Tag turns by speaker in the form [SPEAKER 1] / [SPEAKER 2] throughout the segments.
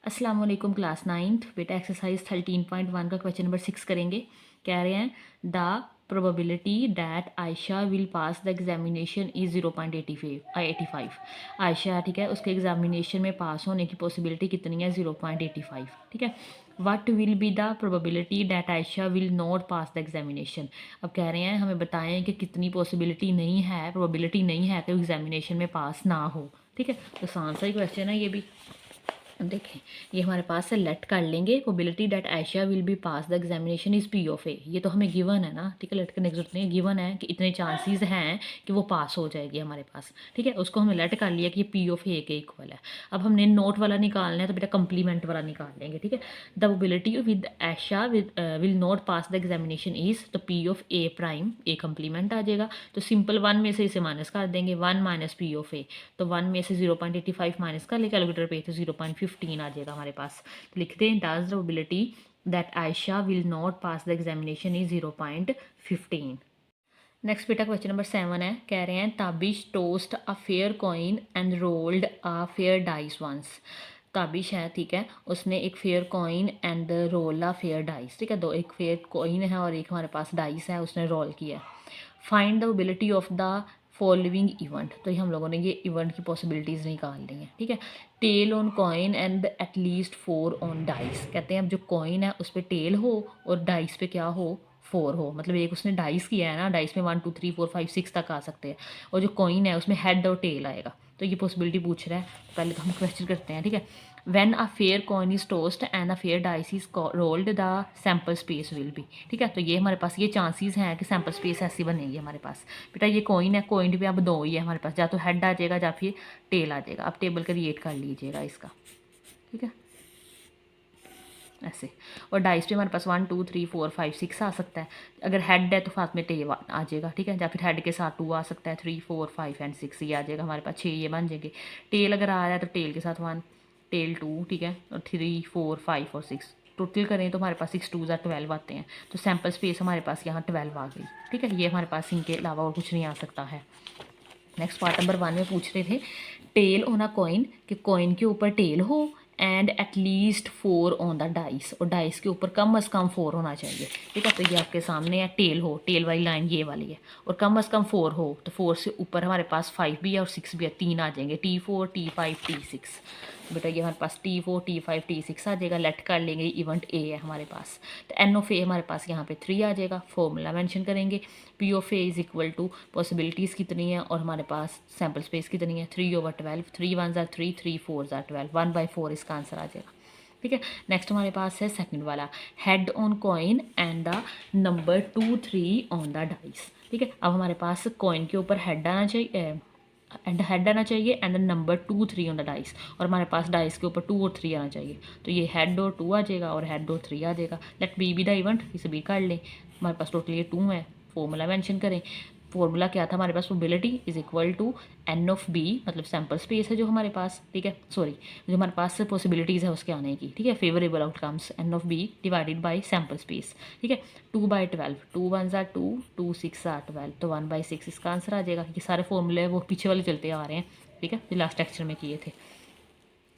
[SPEAKER 1] अस्सलाम वालेकुम class 9th बेटा एक्सरसाइज 13.1 का क्वेश्चन नंबर 6 करेंगे। कह रहे हैं the probability that Ayesha will pass the examination is 0.85। Ayesha ठीक है, उसके एग्जामिनेशन में पास होने की पॉसिबिलिटी कितनी है? 0.85। ठीक है। What will be the probability that Ayesha will not pass the examination. अब कह रहे हैं हमें बताएं कि कितनी पॉसिबिलिटी नहीं है, प्रोबेबिलिटी नहीं है कि वो एग्जामिनेशन में पास ना हो। ठीक है, तो आसान सा ही क्वेश्चन है ये भी। देखें, ये हमारे पास से लेट कर लेंगे। Probability that Ayesha will be pass the examination is P of A. ये तो हमें गिवन है ना, ठीक है। लेट करने की जरूरत नहीं, गिवन है कि इतने चांसेस हैं कि वो पास हो जाएगी हमारे पास। ठीक है, उसको हमें लेट कर लिया कि ये पी ऑफ ए के इक्वल है। अब हमने नोट वाला निकालना है, तो बेटा कंप्लीमेंट वाला निकाल लेंगे। ठीक है, the probability with Ayesha will not pass the examination is, तो P of A prime, A complement आ जाएगा। तो सिंपल वन में से इसे माइनस कर देंगे, 1 माइनस पी ऑफ ए। तो 1 में से 0.85 माइनस कर ले कैलकुलेटर पे, तो 0.15 आ जाएगा हमारे पास। तो लिखते हैं does the probability that Ayesha will not pass the examination is 0.15। Next बेटा क्वेश्चन नंबर 7 है। कह रहे हैं Tabish tossed a fair coin and rolled a fair dice once. Tabish है, ठीक है, उसने एक fair coin and roll a fair dice. ठीक है, दो, एक फेयर कॉइन है और एक हमारे पास डाइस है, उसने रोल किया है। Find the probability of the following event. तो हम लोगों ने ये इवेंट की पॉसिबिलिटीज़ निकाल ली हैं। ठीक है, tail on coin and at least 4 on dice. कहते हैं अब जो कॉइन है उस पर टेल हो और डाइस पे क्या हो? 4 हो। मतलब एक उसने डाइस किया है ना, डाइस में 1 2 3 4 5 6 तक आ सकते हैं, और जो कॉइन है उसमें हेड और टेल आएगा। तो ये पॉसिबिलिटी पूछ रहा है। पहले तो हम क्वेश्चन करते हैं। ठीक है, when a fair coin is tossed and a fair dice is rolled the sample space will be। ठीक है, तो ये हमारे पास ये चांसेस हैं कि सैम्पल स्पेस ऐसी बनेगी हमारे पास। बेटा ये कॉइन है, कॉइन पे अब दो ही है हमारे पास, या तो हेड आ जाएगा या फिर टेल आ जाएगा। अब टेबल क्रिएट कर लीजिएगा इसका। ठीक है, ऐसे। और डाइस पे हमारे पास 1 2 3 4 5 6 आ सकता है। अगर हेड है तो साथ में टेल आ जाएगा। ठीक है, या फिर हेड के साथ 2 आ सकता है, 3 4 5 एंड 6 ये आ जाएगा हमारे पास, 6 ये बन जाएंगे। टेल अगर आ रहा है तो टेल के साथ 1, टेल 2, ठीक है, और 3 4 5 और 6 टोटल करें तो हमारे पास 6 2 12 आते हैं। तो सैम्पल स्पेस हमारे पास यहाँ 12 आ गई। ठीक है, ये हमारे पास इनके अलावा और कुछ नहीं आ सकता है। नेक्स्ट पार्ट नंबर 1 में पूछ रहे थे टेल ऑन अ कॉइन, कि कॉइन के ऊपर टेल हो and at least 4 on the dice, और डाइस के ऊपर कम अज़ कम 4 होना चाहिए। ठीक है, तो ये आपके सामने है, टेल हो, टेल वाली लाइन ये वाली है, और कम अज़ कम 4 हो। तो 4 से ऊपर हमारे पास 5 भी है और 6 भी है, 3 आ जाएंगे, T4 T5 T6। बेटा ये हमारे पास T4 T5 T6 आ जाएगा। लेट कर लेंगे, इवेंट ए है हमारे पास, तो एन ऑफ ए हमारे पास यहाँ पे 3 आ जाएगा। फॉर्मूला मेंशन करेंगे, P of A is equal to possibilities कितनी है और हमारे पास सैम्पल स्पेस कितनी है, 3/12। 3 1 3, 3 4 12, 1/4 इसका आंसर आ जाएगा। ठीक है, नेक्स्ट हमारे पास है सेकंड वाला, head on coin and the number 2 3 on the dice. ठीक है, अब हमारे पास कॉइन के ऊपर हेड आना चाहिए एंड हेड आना चाहिए and number 2 3 on the dice, और हमारे पास डाइस के ऊपर 2 और 3 आना चाहिए। तो ये हेड और 2 आ जाएगा और हेड और 3 आ जाएगा। लेट बी द इवेंट, इसे भी कर लें। हमारे पास टोटल ये 2 है। फॉर्मूला मेंशन करें, फॉर्मूला क्या था हमारे पास, probability is equal to N of B, मतलब सैम्पल स्पेस है जो हमारे पास। ठीक है, सॉरी, जो हमारे पास पॉसिबिलिटीज़ है उसके आने की। ठीक है, favourable outcomes N of B divided by sample space. ठीक है, 2/12, 2 1 2, 2 6 12, तो 1/6 इसका आंसर आ जाएगा। ये सारे फॉर्मूले वो पीछे वाले चलते आ रहे हैं। ठीक है, जो लास्ट लेक्चर में किए थे।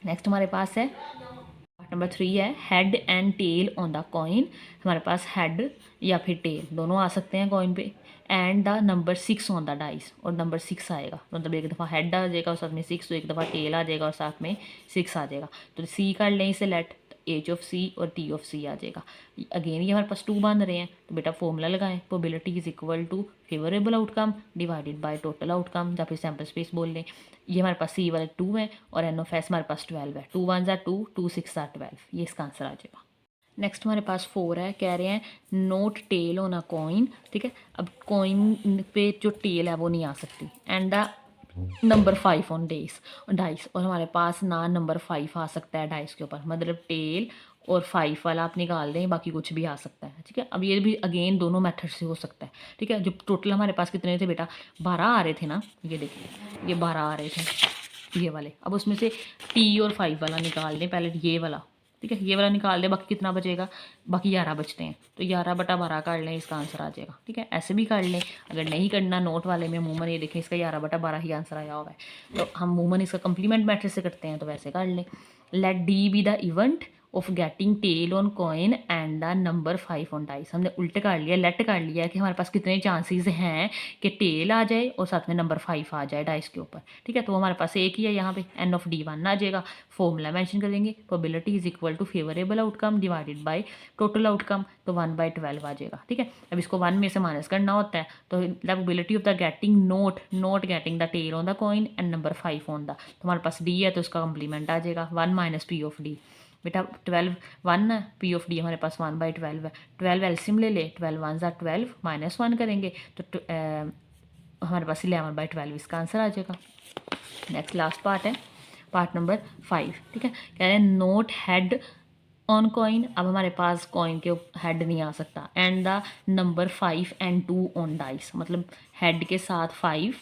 [SPEAKER 1] नेक्स्ट हमारे पास है पार्ट नंबर 3 है head and tail on the coin. हमारे पास हेड या फिर टेल दोनों आ सकते हैं कॉइन पे, and the number 6 on the dice, और नंबर 6 आएगा, मतलब एक दफ़ा हेड आ जाएगा और साथ में 6, तो एक दफ़ा टेल आ जाएगा और साथ में 6 आ जाएगा। तो सी कर लें इसे लेट, एच ऑफ सी और टी ऑफ सी आ जाएगा। अगेन ये हमारे पास 2 बन रहे हैं, तो बेटा फॉर्मूला लगाएं, probability is equal to favourable outcome divided by total outcome, या फिर सैम्पल स्पेस बोल लें। ये हमारे पास सी वाले 2 है और एन ऑफ एस हमारे पास 12 है। 2 1 2, 2 6 12, ये इसका आंसर आ जाएगा। नेक्स्ट हमारे पास 4 है, कह रहे हैं not tail on a coin. ठीक है, अब कॉइन पे जो टेल है वो नहीं आ सकती, and the number 5 on dice, और हमारे पास ना नंबर 5 आ सकता है डाइस के ऊपर, मतलब टेल और 5 वाला आप निकाल दें, बाकी कुछ भी आ सकता है। ठीक है, अब ये भी अगेन दोनों मेथड से हो सकता है। ठीक है, जो टोटल हमारे पास कितने थे बेटा, 12 आ रहे थे ना, ये देखिए ये 12 आ रहे थे ये वाले। अब उसमें से टी और 5 वाला निकाल दें पहले, ये वाला। ठीक है, ये वाला निकाल दें, बाकी कितना बचेगा, बाकी 11 बचते हैं, तो 11/12 कर लें, इसका आंसर आ जाएगा। ठीक है, ऐसे भी कर लें। अगर नहीं करना नोट वाले में, अमूमन ये देखें इसका 11/12 ही आंसर आया हुआ है, तो हम अमूमन इसका कंप्लीमेंट मेथड से करते हैं, तो वैसे कर लें। Let D be the event of getting tail on coin and the number 5 on dice. हमने उल्टे कर लिया, लेट कर लिया कि हमारे पास कितने चांसेस हैं कि टेल आ जाए और साथ में नंबर 5 आ जाए डाइस के ऊपर, ठीक है। तो हमारे पास एक ही है यहाँ पे, एन ऑफ डी 1 आ जाएगा। फॉर्मूला मेंशन करेंगे, probability is equal to favourable outcome divided by total outcome, तो 1/12 आ जाएगा, ठीक है। अब इसको 1 में से माइनस करना होता है, तो the probability of the getting not getting the tail on the coin and number 5 on the, तो हमारे पास डी है तो उसका कंप्लीमेंट आ जाएगा 1 माइनस पी ऑफ डी। बेटा 12 1 है, पी ऑफ डी हमारे पास 1/12 है। 12 एल्सियम ले ले, 12 1 ज़ा 12 माइनस 1 करेंगे तो हमारे पास 11/12 इसका आंसर आ जाएगा। नेक्स्ट लास्ट पार्ट है, पार्ट नंबर 5, ठीक है। कह रहे हैं नोट हेड ऑन कॉइन। अब हमारे पास कॉइन के हेड नहीं आ सकता, and the number 5 and 2 on dice, मतलब हेड के साथ 5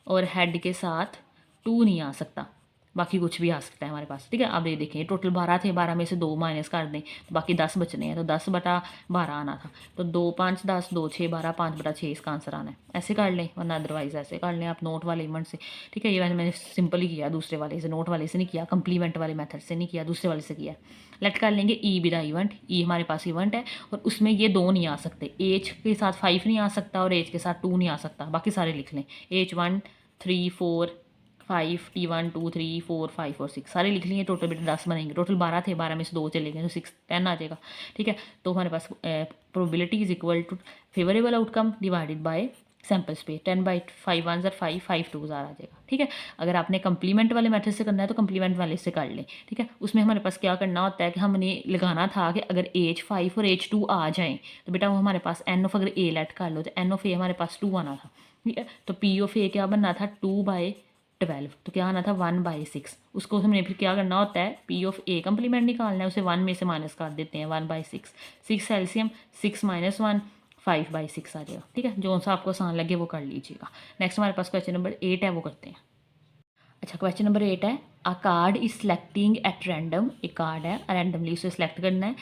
[SPEAKER 1] और हेड के साथ 2 नहीं आ सकता, बाकी कुछ भी आ सकता है हमारे पास, ठीक है। अब ये देखें टोटल 12 थे, 12 में से 2 माइनस कर दें तो बाकी 10 बचने हैं, तो 10/12 आना था, तो 2 5 10 2 6 12 5/6 इसका आंसर आना है। ऐसे कर लें, वरना अदरवाइज ऐसे कर लें आप नोट वाले इवेंट से, ठीक है। ये मैंने सिंपल ही किया, दूसरे वाले से, नोट वाले से नहीं किया, कंप्लीमेंट वाले मेथड से नहीं किया, दूसरे वाले से किया। लेट कर लेंगे ई बी द इवेंट, ई हमारे पास इवेंट है और उसमें ये 2 नहीं आ सकते, एज के साथ 5 नहीं आ सकता और एज के साथ 2 नहीं आ सकता, बाकी सारे लिख लें, एज 1 3 4 5 T1 2 3 4 5 और 6 सारे लिख लिए, टोटल बेटा 10 बनेंगे। टोटल 12 थे, 12 में से 2 चले गए तो 6 10 आ जाएगा, ठीक है। तो हमारे पास probability is equal to favourable outcome divided by sample space, 10/5 1 5 5 2 आ जाएगा, ठीक है। अगर आपने कंप्लीमेंट वाले मेथड से करना है तो कंप्लीमेंट वाले से कर लें, ठीक है। उसमें हमारे पास क्या करना होता है कि हमने लगाना था कि अगर एज 5 और एज 2 आ जाएँ तो बेटा वो हमारे पास एन ऑफ, अगर ए लेट कर लो तो एन ऑफ ए हमारे पास 2 आना था, ठीक है। तो पी ऑफ ए क्या बनना था 2/12, तो क्या आना था 1/6। उसको हमने फिर क्या करना होता है, पी ऑफ ए कंप्लीमेंट निकालना है, उसे 1 में से माइनस कर देते हैं 1/6, 6 एल्सियम 6 माइनस 1 5/6 आ जाएगा, ठीक है। जो सा आपको आसान लगे वो कर लीजिएगा। नेक्स्ट हमारे पास क्वेश्चन नंबर 8 है, वो करते हैं। अच्छा क्वेश्चन नंबर 8 है, अ card is selecting at random, एक कार्ड है रैंडमली उसे सिलेक्ट करना है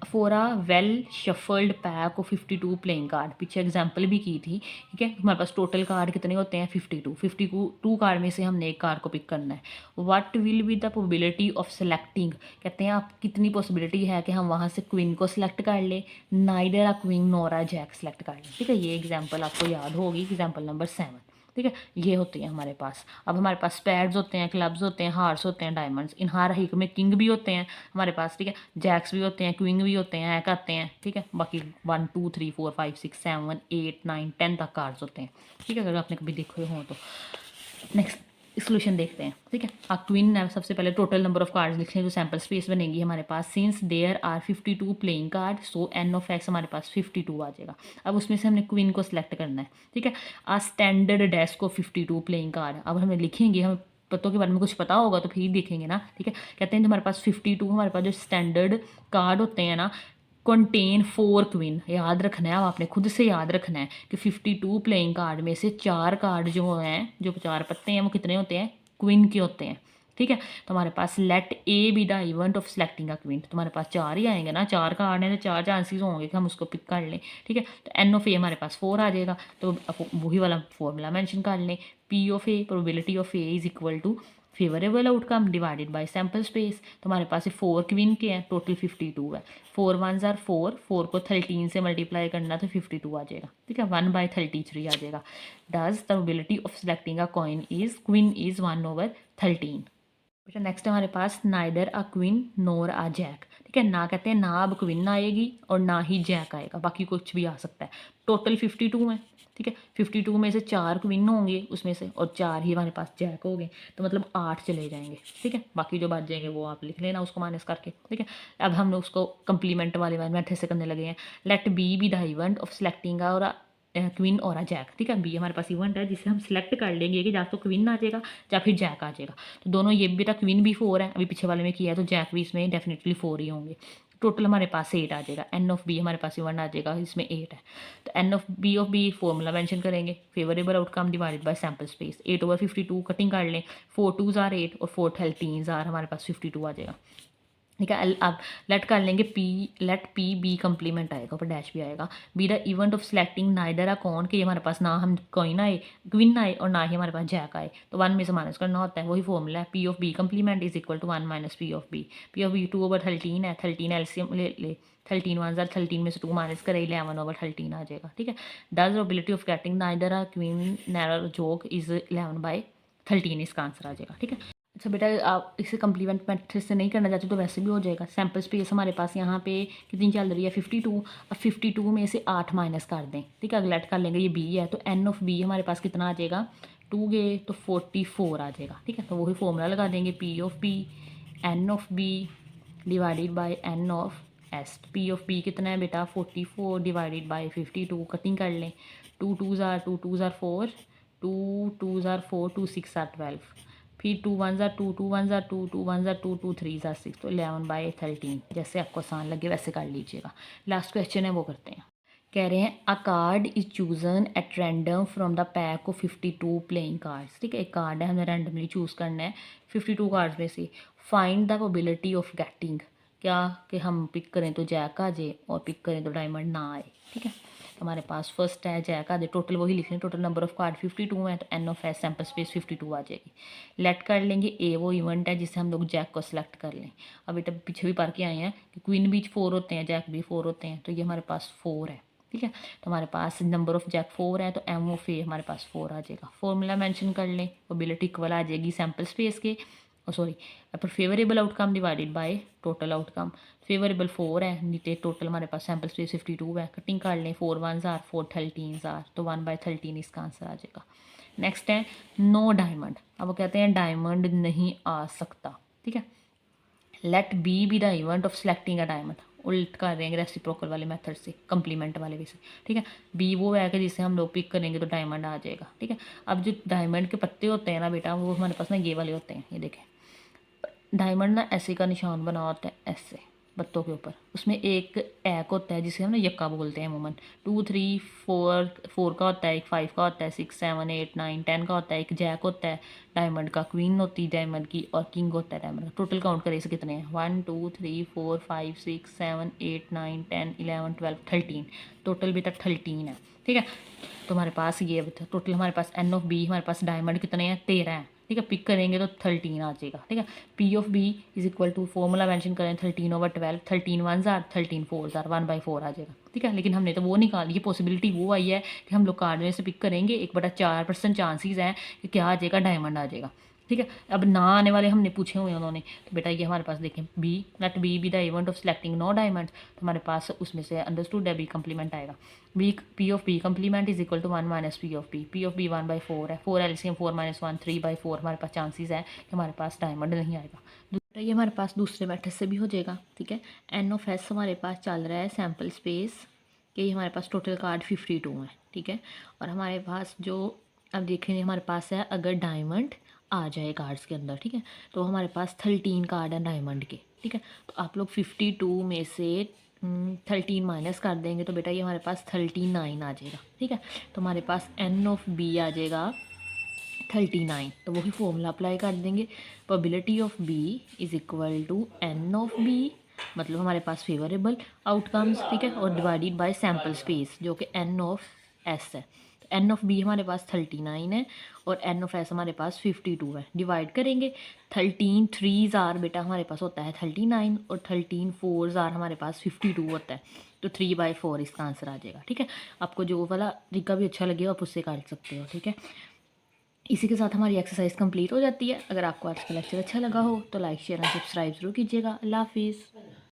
[SPEAKER 1] for a well shuffled pack of 52 playing card. पीछे एग्जांपल भी की थी, ठीक है। हमारे पास टोटल कार्ड कितने होते हैं 52 कार्ड में से हमने एक कार्ड को पिक करना है। What will be the probability of selecting, कहते हैं आप कितनी पॉसिबिलिटी है कि हम वहाँ से क्वीन को सिलेक्ट कर लें, neither a queen nor a jack select कर लें, ठीक है। ये एग्जाम्पल आपको याद होगी, एग्जाम्पल नंबर 7, ठीक है। ये होती हैं हमारे पास। अब हमारे पास पैड्स होते हैं, क्लब्स होते हैं, हार्स होते हैं, डायमंड्स, इन हर एक में किंग भी होते हैं हमारे पास, ठीक है। जैक्स भी होते हैं, क्वीन भी होते हैं, एक आते हैं, ठीक है। बाकी 1 2 3 4 5 6 7 8 9 10 तक कार्ड्स होते हैं, ठीक है, अगर आपने कभी देखे हो तो। नेक्स्ट सोल्यूशन देखते हैं, ठीक है। आप क्वीन है, सबसे पहले टोटल नंबर ऑफ कार्ड्स लिख लें तो सैम्पल स्पेस बनेगी हमारे पास। Since there are 52 playing card so N of X हमारे पास 52 आ जाएगा। अब उसमें से हमने क्वीन को सिलेक्ट करना है, ठीक है। A standard deck of 52 playing card, अब हमें लिखेंगे, हमें पत्तों के बारे में कुछ पता होगा तो फिर ही देखेंगे ना, ठीक है। कहते हैं हमारे पास 52 हमारे पास जो स्टैंडर्ड कार्ड होते हैं ना, कंटेन 4 क्वीन, याद रखना है, अब आपने खुद से याद रखना है कि 52 प्लेइंग कार्ड में से 4 कार्ड जो हैं, जो 4 पत्ते हैं वो कितने होते हैं, क्वीन के होते हैं, ठीक है। तो हमारे पास let A be the event of selecting a queen, तो हमारे पास 4 ही आएंगे ना, 4 कार्ड हैं तो 4 चांसेस होंगे कि हम उसको पिक कर लें, ठीक है। तो एन ऑफ ए हमारे पास 4 आ जाएगा, तो वही वाला फॉर्मूला मेंशन कर लें, P of A probability of A is equal to favourable outcome divided by sample space. तो हमारे पास 4 क्वीन के हैं, टोटल 52 है, 4 1 ज़ार 4 को 13 से मल्टीप्लाई करना तो 52 आ जाएगा, ठीक है। 1/33 आ जाएगा। Does the probability of selecting a coin is queen is 1/13। अच्छा नेक्स्ट हमारे पास neither a queen nor a jack, ठीक है। ना कहते हैं ना अब क्वीन आएगी और ना ही जैक आएगा, बाकी कुछ भी आ सकता है। टोटल 52 है, ठीक है। 52 में से 4 क्वीन होंगे उसमें से, और 4 ही हमारे पास जैक हो गए, तो मतलब 8 चले जाएंगे, ठीक है। बाकी जो बच जाएंगे वो आप लिख लेना उसको माइनस करके, ठीक है। अब हम उसको कंप्लीमेंट वाले मेथड से करने लगे हैं। Let B be the event of selecting और क्वीन और अ जैक, ठीक है। बी हमारे पास इवेंट है जिसे हम सिलेक्ट कर लेंगे कि या तो क्वीन आ जाएगा या फिर जैक आ जाएगा। तो दोनों, ये भी तक क्वीन भी 4 है, अभी पीछे वाले में किया है, तो जैक भी इसमें डेफिनेटली 4 ही होंगे। टोटल हमारे पास 8 आ जाएगा। एन ऑफ बी हमारे पास 1 आ जाएगा, इसमें 8 है। तो N of B formula mention करेंगे, favourable outcome divided by sample space, 8/52 cutting कर लें, 4 2 ज़ार 8 और 4 13 ज़ार हमारे पास 52 आ जाएगा। ठीक है। अब लेट कर लेंगे P, let P B complement आएगा, ऊपर डैश भी आएगा। B the event of selecting neither a queen, कि हमारे पास ना हम कॉइन आए, क्वीन आए, और ना ही हमारे पास जैक आए, तो 1 में से माइनस करना होता है। वही फॉर्मूला है, P of B complement is equal to 1 minus P of B. P of B 2/13 है, 13 एलसीएम ले 13 1 13 में से 2 माइनस करे 11/13 आ जाएगा। ठीक है। The probability of getting neither a queen nor jack is 11/13 इसका आंसर आ जाएगा। ठीक है। अच्छा बेटा, आप इसे कम्प्लीमेंट मेथड से नहीं करना चाहते तो वैसे भी हो जाएगा। सैम्पल स्पेस हमारे पास यहाँ पे कितनी चल रही है 52। अब 52 में से 8 माइनस कर दें। ठीक है, अगलेट कर लेंगे, ये बी है तो एन ऑफ बी हमारे पास कितना आ जाएगा, 2 गए तो 44 आ जाएगा। ठीक है, तो वही फॉर्मूला लगा देंगे, P of B N of B divided by N of S. P of B कितना है बेटा 44 डिवाइडेड बाई 52, कटिंग कर लें, 2 2s are 2 2s are 4, 2 2s are 4, 2 6 are 12, फिर 2 1s are 2, 2 1s are 2, 2 1s are 2, 2 3s are 6, तो 11/13। जैसे आपको आसान लगे वैसे कर लीजिएगा। लास्ट क्वेश्चन है वो करते हैं। कह रहे हैं अ card is chosen at random from the pack of 52 playing cards. ठीक है, एक कार्ड है, हमें रैंडमली चूज़ करना है 52 कार्ड्स में से। Find the probability of getting, क्या कि हम पिक करें तो जैक आ जाए और पिक करें तो डायमंड ना आए। ठीक है, तो हमारे पास फर्स्ट है जैक आ जाए, टोटल वही लिख लें, टोटल नंबर ऑफ कार्ड 52 है, तो N of S sample space 52 आ जाएगी। लेट कर लेंगे ए वो इवेंट है जिससे हम लोग जैक को सिलेक्ट कर लें। अब बेटा पीछे भी पढ़ के आए हैं कि क्वीन भी 4 होते हैं, जैक भी 4 होते हैं, तो ये हमारे पास 4 है। ठीक है, तो हमारे पास नंबर ऑफ जैक 4 है, तो एम ऑफ ए हमारे पास 4 आ जाएगा। फॉर्मूला मेंशन कर लें, प्रोबेबिलिटी इक्वल आ जाएगी सैम्पल स्पेस के, सॉरी पर favourable outcome divided by total outcome. Favourable 4 है, नीचे टोटल हमारे पास सैम्पल स्पेस 52 है, कटिंग कर लें, 4 1s are 4 13s are, तो 1/13 इसका आंसर आ जाएगा। नेक्स्ट है नो डायमंड। अब वो कहते हैं डायमंड नहीं आ सकता। ठीक है, let B the event of selecting a diamond, उल्ट कर देंगे रेसिप्रोकल वाले मेथड से, कंप्लीमेंट वाले वे से। ठीक है, बी वो है कि जिसे हम लोग पिक करेंगे तो डायमंड आ जाएगा। ठीक है, अब जो डायमंड के पत्ते होते हैं ना बेटा, वो हमारे पास ना ये वाले होते हैं, ये देखें डायमंड ना ऐसे का निशान बना होता है ऐसे पत्तों के ऊपर, उसमें एक एक होता है जिसे हम ना यक्का बोलते हैं अमूमन। 2 3 4 का होता है, एक 5 का होता है, 6 7 8 9 10 का होता है, एक जैक होता है डायमंड का, क्वीन होती है डायमंड की, और किंग होता है डायमंड का। टोटल काउंट करें इसे कितने हैं, 1 2 3 4 5 6 7 8 9 10 11 12 13, टोटल भी तक 13 है। ठीक है, तो हमारे पास ये टोटल हमारे पास एन ऑफ बी हमारे पास डायमंड कितने हैं 13 हैं। ठीक है, पिक करेंगे तो 13 आ जाएगा। ठीक है, P of B is equal to formula mention करें 13/12, 13 1s are 13 4s are 1/4 आ जाएगा। ठीक है, लेकिन हमने तो वो निकाल, ये पॉसिबिलिटी वो आई है कि हम लोग कार्ड में से पिक करेंगे, 1/4% चांसेस हैं कि क्या आ जाएगा, डायमंड आ जाएगा। ठीक है, अब ना आने वाले हमने पूछे हुए हैं उन्होंने, तो बेटा ये हमारे पास देखें B, let B the event of selecting no diamond, तो हमारे पास उसमें से अंडरस्टूड है बी कंप्लीमेंट आएगा। B P of B complement is equal to 1 minus P of B, P of B 1/4 है, 4 एलसीएम 4 - 1 3/4 हमारे पास चांसेस है कि हमारे पास डायमंड नहीं आएगा। दूसरा ये हमारे पास दूसरे मेथड से भी हो जाएगा। ठीक है, एन ऑफ एस हमारे पास चल रहा है सैम्पल स्पेस के, हमारे पास टोटल कार्ड 52 है। ठीक है, और हमारे पास जो अब देखेंगे हमारे पास है अगर डायमंड आ जाए कार्ड्स के अंदर। ठीक है, तो हमारे पास 13 कार्ड है डायमंड के। ठीक है, तो आप लोग 52 में से 13 माइनस कर देंगे तो बेटा ये हमारे पास 39 आ जाएगा। ठीक है, तो हमारे पास एन ऑफ बी आ जाएगा 39, तो वही फॉर्मूला अप्लाई कर देंगे, probability of B is equal to N of B, मतलब हमारे पास फेवरेबल आउटकम्स। ठीक है, और डिवाइडेड बाय सैम्पल स्पेस जो कि एन ऑफ एस है। तो एन ऑफ बी हमारे पास 39 है और एन ऑफ एस हमारे पास 52 है। डिवाइड करेंगे, 13 3s are बेटा हमारे पास होता है 39 और 13 4s are हमारे पास 52 होता है, तो 3/4 इसका आंसर आ जाएगा। ठीक है, आपको जो वाला तरीका भी अच्छा लगे आप उससे कर सकते हो। ठीक है, इसी के साथ हमारी एक्सरसाइज कंप्लीट हो जाती है। अगर आपको आज का लेक्चर अच्छा लगा हो तो लाइक शेयर एंड सब्सक्राइब जरूर कीजिएगा। अल्लाह हाफिज़।